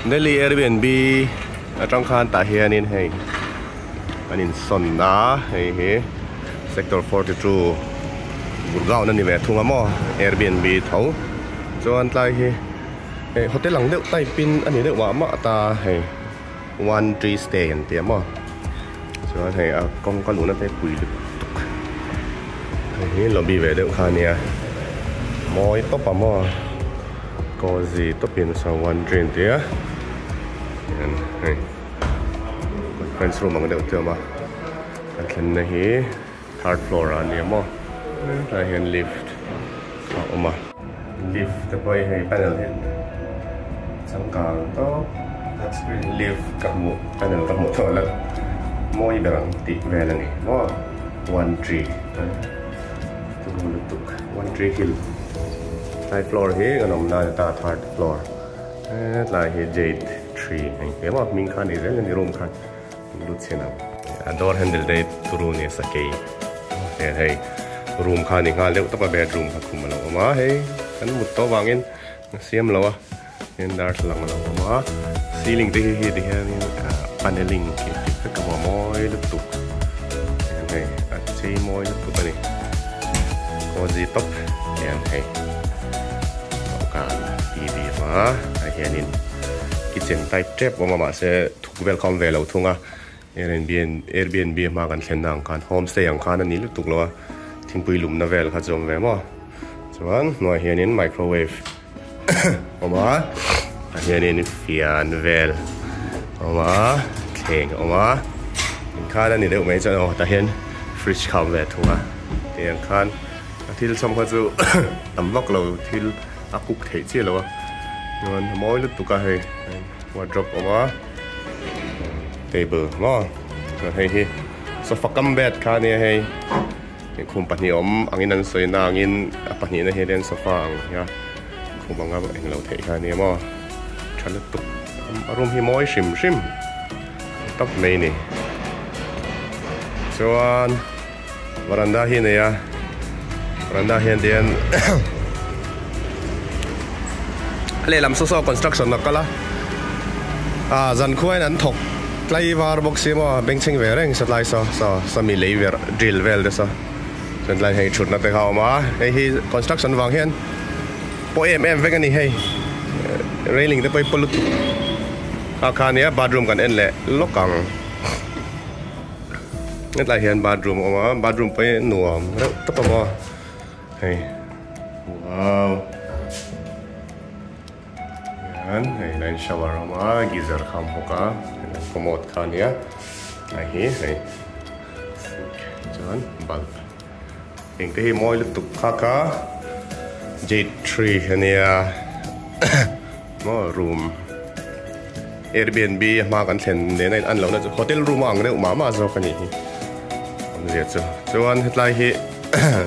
Nelly Airbnb trong khan tại hiện in hay anh in son đá hay sector 42 Gurgaon nên về thung amo Airbnb thấu cho anh lại hay hotel lăng đeo tay pin anh đeo quá mà ta hay one tree stay anh tiệm mà cho anh hay con lũ nó phải quỳ được hay lobby về đeo khan nha môi top amo có gì top pin sau one tree tiệm friends room ang deuh tiama kan na hi third floor ani mo la hian lift oma lift te poi hei panel hin changkang to touchscreen lift kamu panel kamu to la moi berang ti ve la ni mo 13 tu lu tuk 13 hill third floor hi anom na ta third floor la hi jade tree hei pe ma ming khan ni zel ni room khan Luciana. Door handle day turun sa kay. Hey, room khan ni nga leo tapa bedroom ka kumalaw ma hey. Kan mutto wangin siam lawa. Yan dar lang law ma. Ceiling te hi de ni paneling ki ka mo moy lutuk. Hey, at say moy lutuk ni. Cozy top. Yan hey. Ka TV ma. Ayan kitchen type trap mama se welcome về lâu thung à Airbnb màกันเช่นนั้นกัน homestay อย่างกันนี่ลุตุกแล้วทิ้งปุยลุมน่าเวลข้าจมเวมั้งส่วนหน่วยเฮียนินไมโครเวฟออกมาเฮียนินฟิอันเวลออกมาเข่งออกมาข้าด้านนี้เดี๋ยวไม่จะเอาแต่เห็นฟริชคำเวทถูกไหมเตียงคันที่เราชมเขาจะตำล็อกเราที่อากุกเทเจี๋ยแล้ววะย้อนมอยลุตุกอะเฮ้ยวอร์ดรอปออกมาtable มั้งเฮ้ยโซฟาคัมเบดค่ะเนี่ยเฮ้ยคุมปัจจุบันอังอินนั้นสวยนางอินปัจจุบันเฮเดนโซฟาเนี่ยคุมบังคับเองเราเทค่ะเนี่ยมั้งฉันเลยตุกอารมณ์ที่มอยชิมตับไม่นี่ส่วนวารันดาที่เนี่ยวารันดาที่เดียนอะไรลำโซ่ construction นักก็ละจันคุยนั้นถกไล่วาร์บ็อกซ์มาเบ่งชิงเวรงสุดไล่ซะมีเลเวอร์drillเวลเดซะจนไล่ให้ชุดนัดเตะเข้ามาไอ้ที่ construction วางเห็นพอเวกันนี่ให้ railing จะไปปลุกอาคารนี้ bathroom กันเอ็นแหละล็อกกังนั่นไล่เห็น bathroom ออกมา bathroom ไปหน่วมแล้วตัดมาให้ว้าวงั้นให้ไลน์ชาวาร์มากีเซอร์คำพกาคอมมอดคานี่ไอ้ให้จวนบัลเองก็ให้มอยลุตุกข้าค่ะเจดทรีเนี่ยมอรูม Airbnb มากันเช่นเนี่ยในอันเราเนี่ยโฮเทลรูมอ่างเนี่ยมาจะกันนี่ผมเรียกจวนเหตุไรที่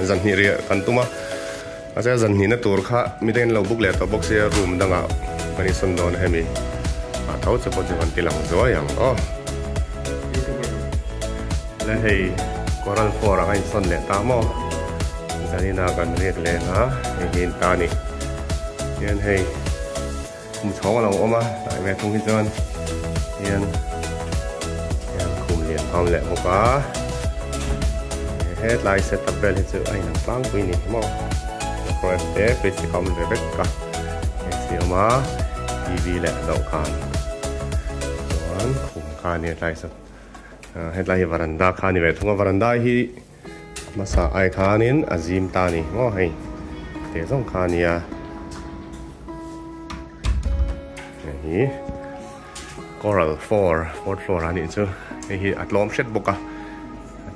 จันนี่เรียกกันตุ้มอาจจะจันนี่เนี่ยตัวข้ามีแต่เราบุกเลยตัวบุกเสียรูมดังอ่ะวันนี้ส่วนโดนให้มีเท่าจะพอจะวันที่หลังจะว่าอย่างและให้กอรัลฟอร์ให้ส่วนเละตามจะนี่นากันเรียกเลยนะให้เห็นตานี่ยันให้คุมช้องเราออกมาแต่แม่ทุ่งที่จวนยันคุมเหรียญความเละหกาเฮ็ดไลน์เซตอัพเบลให้เจอไอ้หนังฟังคุยนี่มั้งโปรเจกต์เป็นสิ่งคอมเรเบคก้าเสียมาทีวีแหละดอกคานส่วนคุมคานเนี่ยไลน์สักให้ไลน์วารันดาคานนี่แบบทุ่งวารันดาที่มาสาไอคานินอาซิมตานี่ง้อให้เดี๋ยวต้องคานเนี่ยนี่กอรัล4th floor อันนี้จ้ะไอ้ที่อัดลมเช็ดบุกอะ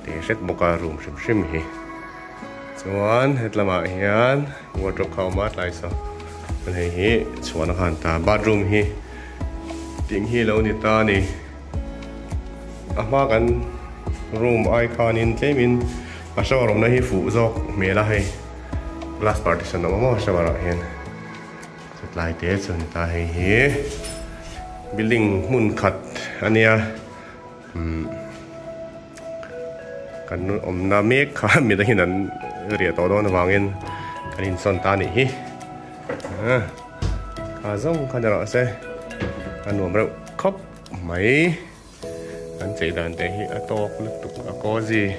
เดี๋ยวเช็ดบุกอะรูมชิมๆฮีส่วนเฮ็ดละมาเฮียนวอร์ดรอปเข้ามาไลน์สักมันให้ฮีชวนอาหารตาบาร์รูมฮีติงฮีแล้วนี่ตานี่มากันรูมไอคานินเทมินอาชาวารมนะฮีฟูจอกเมล่าให้ glass partition นะมั้งชาวารเห็นสุดลายเตะส่วนตาให้ฮี building มุนขัดอันเนี้ยกันนาเมฆข้ามีแต่หินนั้นเรียตัวโดนวางเงินกันอินสันตานี่ข้าส่งขันจะรอเซ่ anh nuông đâu khóc mấy anh chạy đàn để hi to lúc tục có gì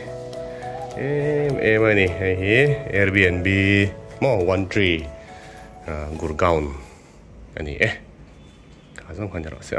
em ơi nè hi Airbnb mo One Tree Gurgaon anh ấy cả xong khoản nhà đó sẽ